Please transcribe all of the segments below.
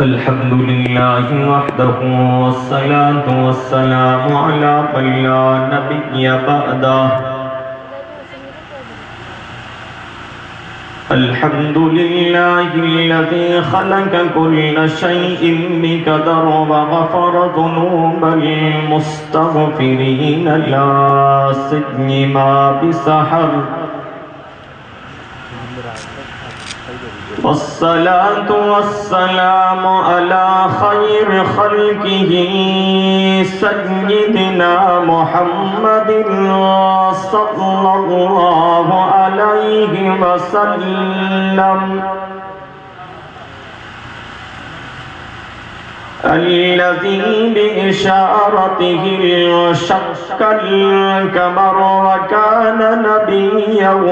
अल्हम्दुलिल्लाहि वहदहु वस्सलातु वस्सलामु अला मन ला नबिय्य बअदह। अल्हम्दुलिल्लाहिल्लज़ी खलक़ कुल्ल शैइन बिक़दर व गफ़र ज़ुनूबल मुस्तग़फ़िरीन ला सियमा बिसहर। वस्सलातु वस्सलामु अला खैर खल्क़िही सय्यिदिना मुहम्मदिन सल्लल्लाहु अलैहि वसल्लम अल्लज़ी बिइशारतिही शक्कल कमर व कान नबिय्यन व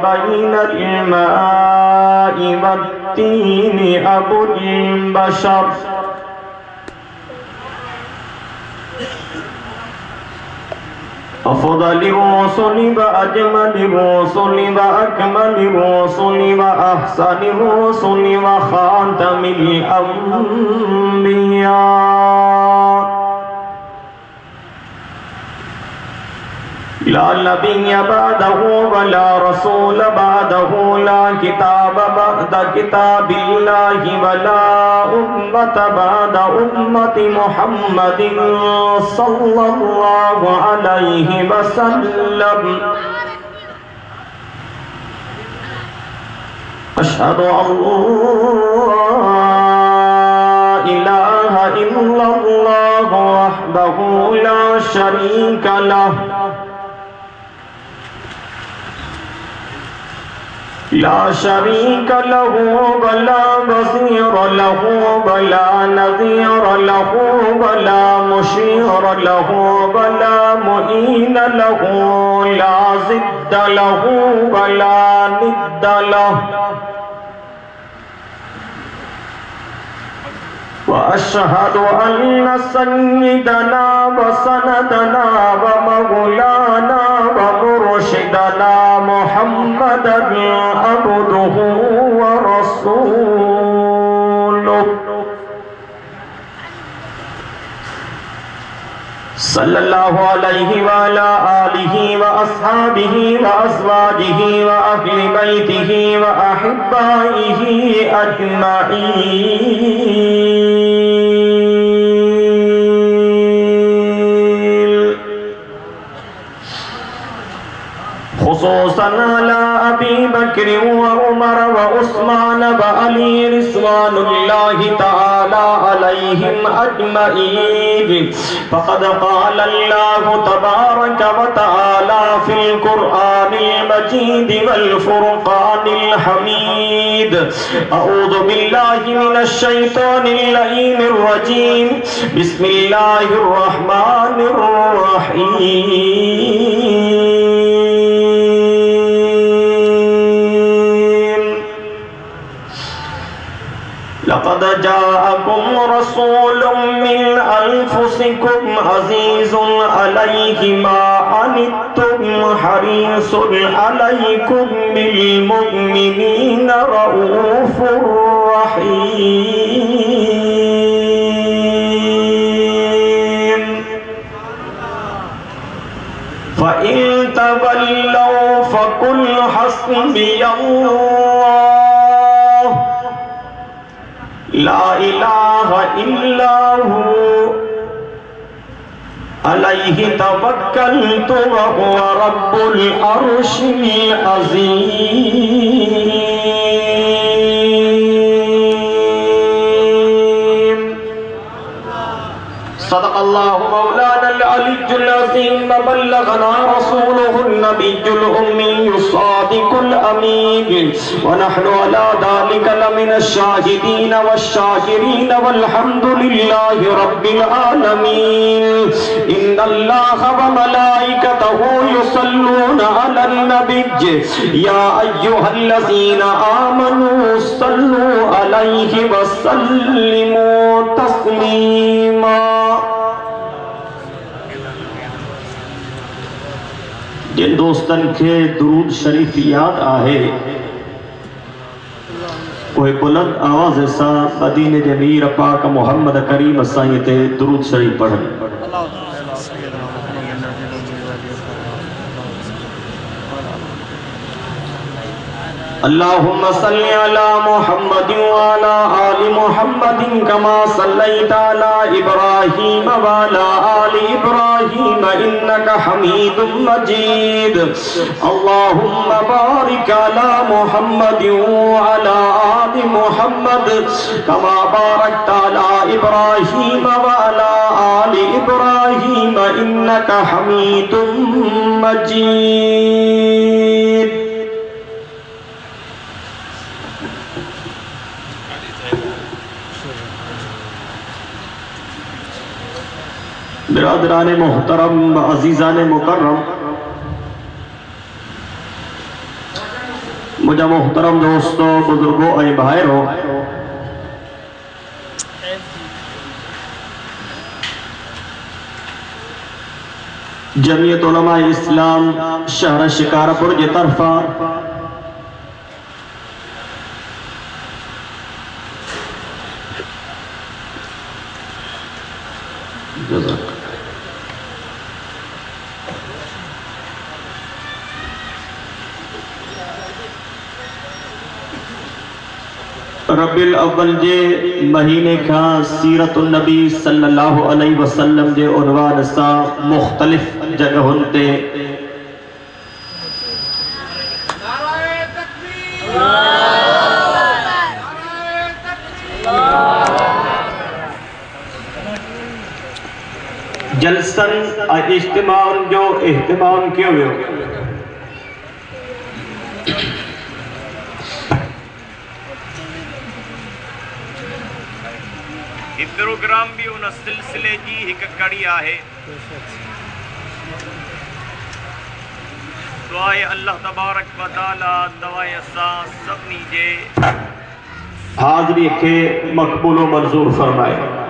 बैनल माइ वत्तीनि अबुल बशर। अफ़ज़लिर रुसुलि व अजमलिर रुसुलि व अकमलिर रुसुलि व अहसनिर रुसुलि व खातमिल अंबिया। ला नबिय्य बअदहु व ला रसूल बअदहु ला किताब बअद किताबिल्लाहि व ला उम्मत बअद उम्मति मुहम्मदिन सल्लल्लाहु अलैहि वसल्लम। अशहदु अल्ला इलाहा इल्लल्लाह वहदहु ला शरीका लहु ला शरीक लहू वला वज़ीर लहू वला नज़ीर लहू वला मुशीर लहू वला मुईन लहू ला ज़िद्द लहू वला निद्द लहू। वअशहदु अन्न सय्यिदना व सनदना व मौलाना व मुर्शिदना मुहम्मदन अब्दुहु व रसूलुहु सल्लल्लाहु अलैहि व अला आलिहि व अस्हाबिहि व अज़वाजिहि व अहलि बैतिहि व अहिब्बाइहि अजमईन। खुसूसन अला अबी बकर व उमर व उस्मान व अली रिज़वानुल्लाहि तआला अलैहिम अजमईन। फ़क़द क़ाल अल्लाहु तबारक व तआला फ़िल क़ुरआनिल मजीद वल फ़ुरक़ानिल हमीद। अऊज़ु बिल्लाहि मिनश शैतानिर लईनिर रजीम। बिस्मिल्लाहिर रहमानिर रहीम। लक़द जाअकुम रसूलुम मिन अनफुसिकुम अज़ीज़ुन अलैहि मा अनित्तुम हरीसुन अलैकुम बिल मुमिनीन रऊफ़ुर रहीम। फ़इन तवल्लौ फ़कुल हस्बियल्लाह ला इलाहा इल्ला हु अलैहि तवक्कलतु व हुवा रब्बुल अर्शिल अज़ीम। सदक़ल्लाहु मौलानल अलियुल अज़ीम व बल्लगना रसूलुहुन नबियुल उम्मियुस सादिकुल अमीन व नहनु अला ज़ालिका लमिनश शाहिदीन वश्शाकिरीन वल्हम्दुलिल्लाहि रब्बिल आलमीन। इन्नल्लाहा व मलाइकतहु युसल्लूना अलन नबिय्य या अय्युहल्लज़ीना आमनू सल्लू अलैहि व सल्लिमू तस्लीमा। जिन दोस्तन के दुरूद शरीफ याद आहे कोई बुलंद आवाज़ सा मदीने जे मीर पाक मोहम्मद करीम साईं ते दुरूद शरीफ पढ़न। अल्लाहुम्मा सल्ली अला मुहम्मद व अला आलि मुहम्मद कमा सल्लैता अला इब्राहीम व अला आलि इब्राहीम इन्नका हमीदुम मजीद। अल्लाहुम्मा बारिक अला मुहम्मद व अला आलि मुहम्मद कमा बारकता अला इब्राहीम व अला आलि इब्राहीम इन्नका हमीदुम मजीद। बिरादरान मोहतरम अजीज़ान मुकर्रम, मुझे मोहतरम दोस्तों बुजुर्गों और भाइयों, जमीयत उलमा इस्लाम शहर शिकारपुर की तरफा रबिल अव्वल जे महीने का सीरतुन नबी सल्लल्लाहु अलैहि वसल्लम जे उनवान सा मुख्तलिफ जगहों ते जलसन और इज्तिमाउन जो एहतमाम कियो वियो। प्रोग्राम भी उन सिलसिले जी एक कड़ी है। दुआए अल्लाह तबारक व तआला दवाए असां सभनी जे हाज़री के मकबूल व मंजूर फरमाए।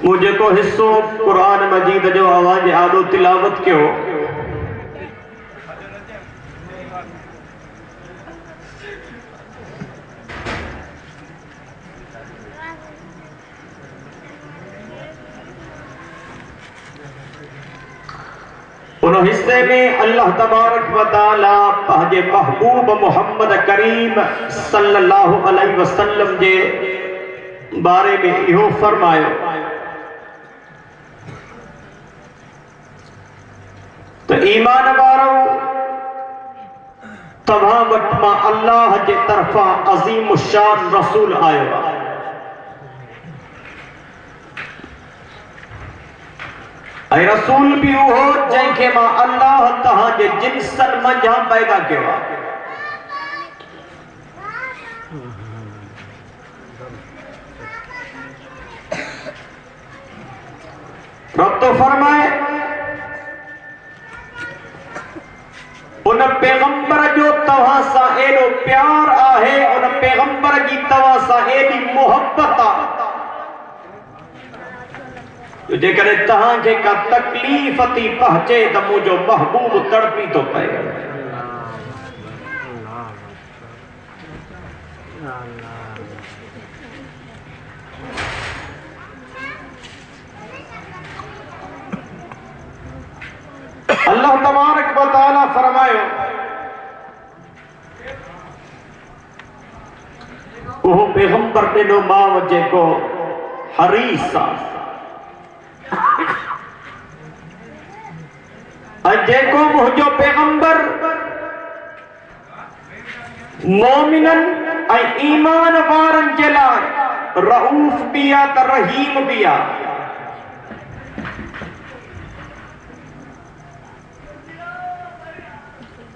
मुझे को हिस्सो कुरान मजीद जो आवाज आदो तिलावत क्यों उन हिस्से में अल्लाह तबारक व तआला पंहिंजे महबूब मोहम्मद करीम सल्लल्लाहु अलैहि वसल्लम जे बारे में इहो फरमायो तो ईमान वारो तव्हां वटि मां अल्लाह जे तरफा अज़ीम शान रसूल आयो ऐं रसूल भी उहो जंहिंखे मां अल्लाह तव्हां जे जिन्सन मंझां पैदा कयो आहे। रब तो फरमाए उन पैगंबर जो तव्हां सां एॾो प्यार आहे, उन पैगंबर जी तव्हां सां एॾी मोहब्बत आहे जेकॾहिं तव्हांखे का तकलीफ़ थी पहुचे त मुंहिंजो महबूब तड़पी थो पए। अल्लाह तबारक व तआला फरमायो वो पैगंबर ॾिनो मां जेको हरीस आहे जेको मुंहिंजो पैगंबर मोमिनन ऐं ईमान वारनि जे लाइ रऊफ़ भी आहे त रहीम भी आहे।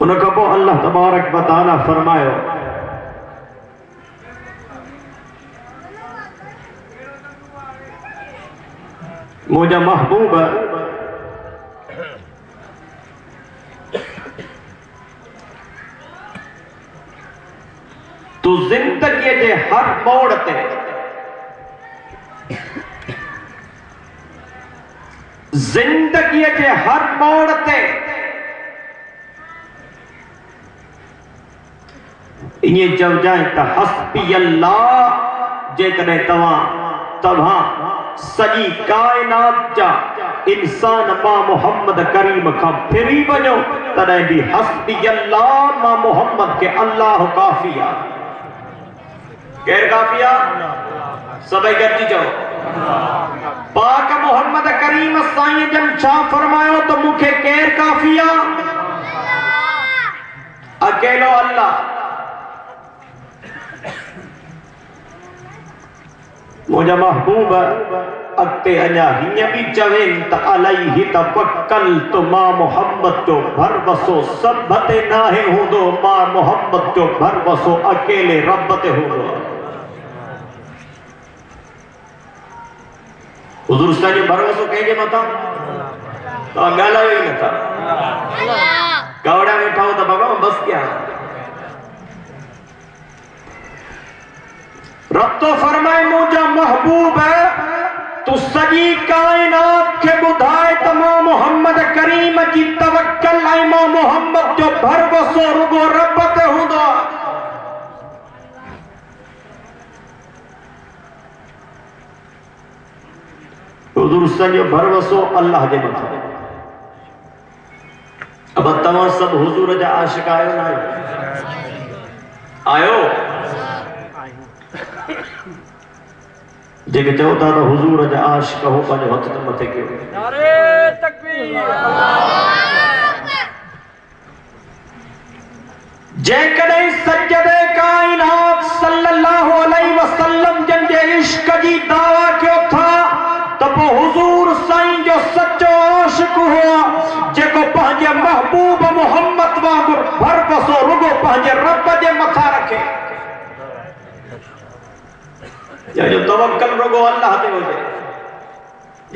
उन खां पोइ अल्लाह तबारक व तआला फरमायो मुझा महबूब तू जिंदगी के हर मोड़ ते जिंदगी के हर मोड़ ते ये चव जाए तो हस्बी अल्लाह जेकॾहिं तव्हां सॼी कायनात जा इंसान मां मोहम्मद करीम खां फिरी वञो तॾहिं बि हस्बी अल्लाह मां मोहम्मद के अल्लाह काफ़ी आहे। केर काफ़ी आहे? सभई गॾिजी चओ पाक मोहम्मद करीम साईं जन छा फरमायो तो मूंखे केर काफ़ी आहे? अकेलो अल्लाह। मुझा महबूब अॻिते अञा हीअं बि चवेनि त अलैहि तवक्कलतु मां मोहम्मद जो भरवसो सभ ते नाहे हूंदो, मां मोहम्मद जो भरवसो अकेले रब ते हूंदो। हुज़ूर साईं जो भरवसो कंहिंजे मथां? तव्हां ॻाल्हायो ई नथा, कवड़ा वेठा हो त भॻवान बस क्या। रब तो फरमाए मुझा महबूब है तू सॼी कायनात के ॿुधाए त मां मोहम्मद करीम जी तवक्कल ऐं मां मोहम्मद जो भरवसो रुगो रब ते हूंदो आहे। हुज़ूर सॼो भरवसो अल्लाह जे मथां। अब तव्हां सभु हुज़ूर जा आशिक आहियो न आहियो? जेके चओ था त हुज़ूर जा आशिक हो पंहिंजो हथ त मथे कयो। नारे तकबीर। जेकॾहिं सजदे काइनात सल्लल्लाहु अलैहि वसल्लम जन जे इश्क जी दावा कयो था त पोइ हुज़ूर साईं जो सचो आशिक हुआ जेको पंहिंजे महबूब मोहम्मद वांगुरु भरवसो रुगो पंहिंजे रब जे मथां रखे। या जो तवक्कल रुगो अल्लाह ते हुजे,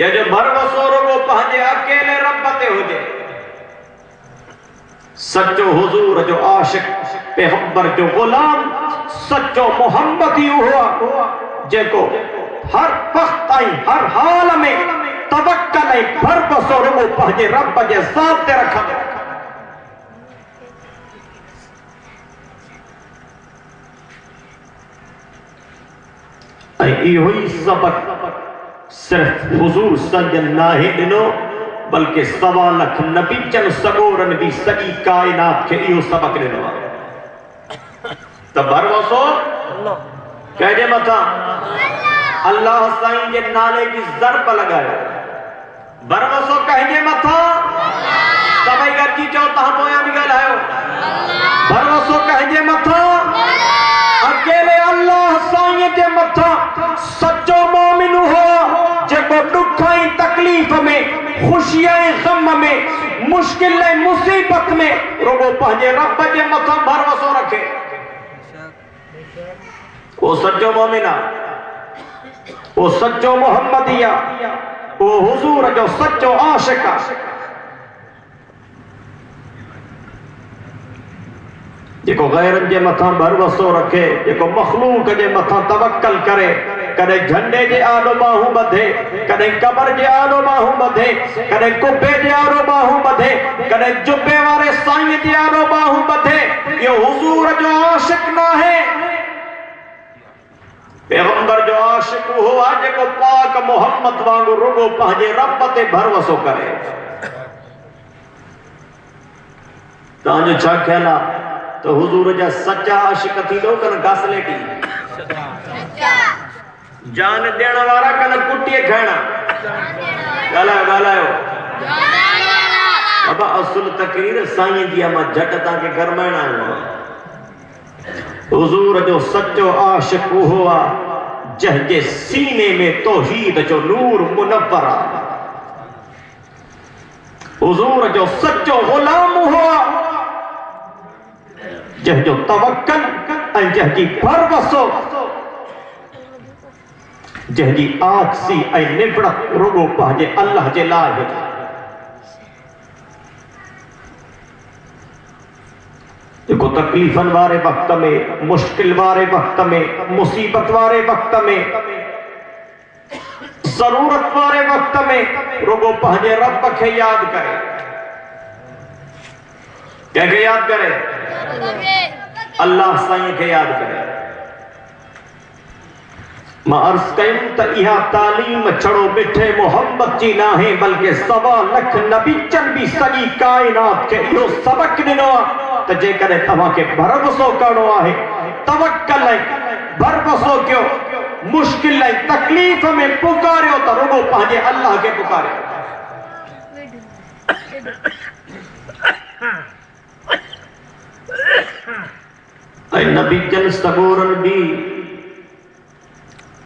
या जो भरवसो रुगो पंहिंजे अकेले रब ते हुजे। सच्चो हुजूर जो आशिक पैगंबर जो गुलाम सच्चो मोहम्मद ही हुआ जेको हर वक्त ऐं हर हाल में तवक्कल ऐं भरवसो रुगो पंहिंजे रब जे ज़ात ते रखंदो। इहो ई सबक सिर्फ हुजूर सजन नाहे ॾिनो बल्कि 1.25 लाख नबी चन सगोरन भी सॼी कायनात खे इहो सबक ॾिनो आहे त भरवसो कंहिंजे मथां? अल्लाह साईं जे नाले जी ज़रब लॻायो। भरवसो कंहिंजे मथां? सभई गॾिजी चओ, तव्हां पोयां बि ॻाल्हायो। भरवसो कंहिंजे मथां? अकेले अल्लाह साईं जे मथां। सच्चो मोमिन हो जेको दुख ऐं तकलीफ़ में, खुशी ऐं गम में, मुश्किल ऐं मुसीबत में रुगो पंहिंजे रब जे मथां भरवसो रखे। वो सच्चो मोमिन आहे, वो सच्चो मोहम्मदी आहे, वो हुजूर जो सच्चो आशिक आहे जेको गैरन जे मथां भरवसो रखे, जेको मखलूक जे मथां तवक्कल करे। कॾहिं झंडे जे आॾो बाहूं ॿधे, कॾहिं कबर जे आॾो बाहूं ॿधे, कॾहिं कुबे जे आॾो बाहूं ॿधे, कॾहिं जुबे वारे साईं जे आॾो बाहूं ॿधे। इहो हुजूर जो आशिक न आहे। पैगंबर जो आशिक उहो आहे जेको पाक मोहम्मद वांगुरु रुगो पंहिंजे रब ते भरवसो करे। तव्हांजो छा ख्याल आहे तो हुजूर जा सच्चा आशिक थींदो कन घासलेटी? जान ॾियण वारा कन कुटीअ खाइणा? ॻाल्हायो ॻाल्हायो। बाबा असुल तकरीर साईं जी आहे, मां झट तव्हांखे गरमाइण आयो आहियां। हुजूर जो सच्चो आशिक उहो आहे जंहिंजे सीने में तौहीद जो नूर मुनव्वर आहे। हुजूर जो सच्चो गुलाम उहो आहे जंहिंजो तवक्कल ऐं जंहिंजी भरवसो, जंहिंजी आजिज़ी ऐं निबड़त रुगो पंहिंजे अल्लाह जे लाइ हुजे। देखो तकलीफन वारे वक्त में, मुश्किल वारे वक्त में, मुसीबत वारे वक्त में, जरूरत वारे वक्त में रुगो पंहिंजे रब के याद करे। क्या के याद करे? अल्लाह साईं के याद करे। मां अर्ज कयूं त इहा तालीम छड़ो मिठे मोहम्मद जी ना है, बल्कि 1.25 लाख नबीचन भी सॼी कायनात के इहो सबक ॾिनो आहे त जेकॾहिं तव्हांखे भरवसो करणो आहे, तवक्कल ऐं भरवसो कयो, मुश्किल ऐं तकलीफ़ में पुकारियो त रुगो पंहिंजे अल्लाह के पुकारियो। ऐं नबीचन सगोरन भी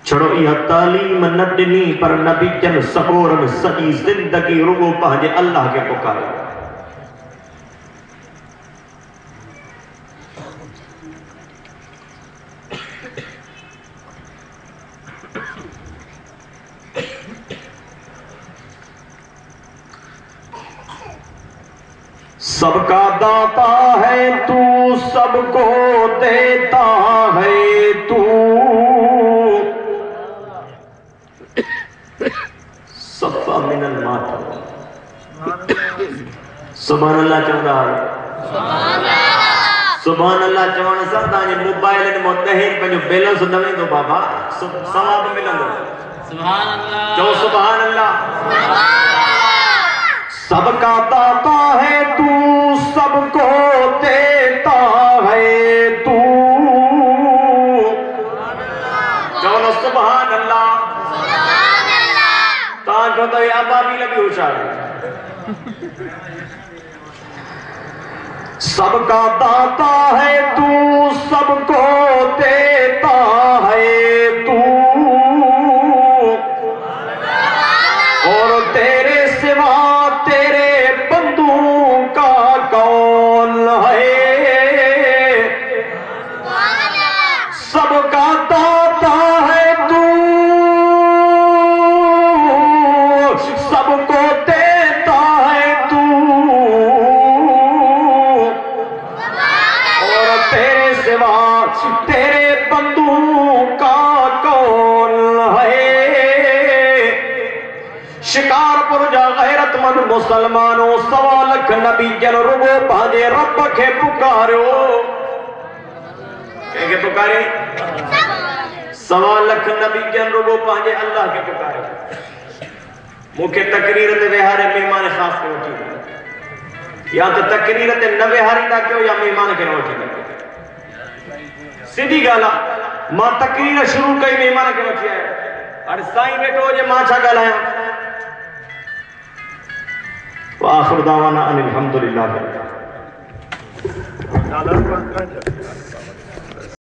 छड़ो इहा तालीम न ॾिनी, पर नबीचन सगोरन सॼी ज़िंदगी रुगो पंहिंजे अल्लाह के पुकारियो। सबका दाता है तू, सबको देता है तू, सफ़ा मिनल माता। सुभान अल्लाह चवंदा सुभान अल्लाह चवण सां तव्हांजे मोबाइल में ॾहें पंहिंजो बैलेंस न वेंदो बाबा, सवाब मिलंदो। सुभान अल्लाह चओ सुभान अल्लाह। सबका दाता है तू, सबको देता है तू, चलो सुभान अल्लाह। ताकि तो याबा भी लगी होशियार। सबका दाता है तू, सबको देता है तू, और तेरे सिवा तेरे बंदों का कौन है। सबका दाता है तू, सबको देता है तू, और तेरे सिवा तेरे बंदों का कौन है। शिकारपुर जा गैरतमंद मुसलमानों, 1.25 लाख नबीजन रुगो पंहिंजे रब के पुकारियो। के पुकारे? 1.25 लाख नबीजन रुगो पंहिंजे अल्लाह के पुकारियो। मुखे तकरीर ते वेहारे मेहमान खास के वठी, या तो तकरीर ते न वेहारींदा कयो या मेहमान के न वठी। सीधी गाल आहे, मां तकरीर शुरू कई मेहमान के वठी आयो, हाणे साईं वेठो हुजे मां छा ॻाल्हायां। आखिर दावाना अनिल हम्दुलिल्लाह।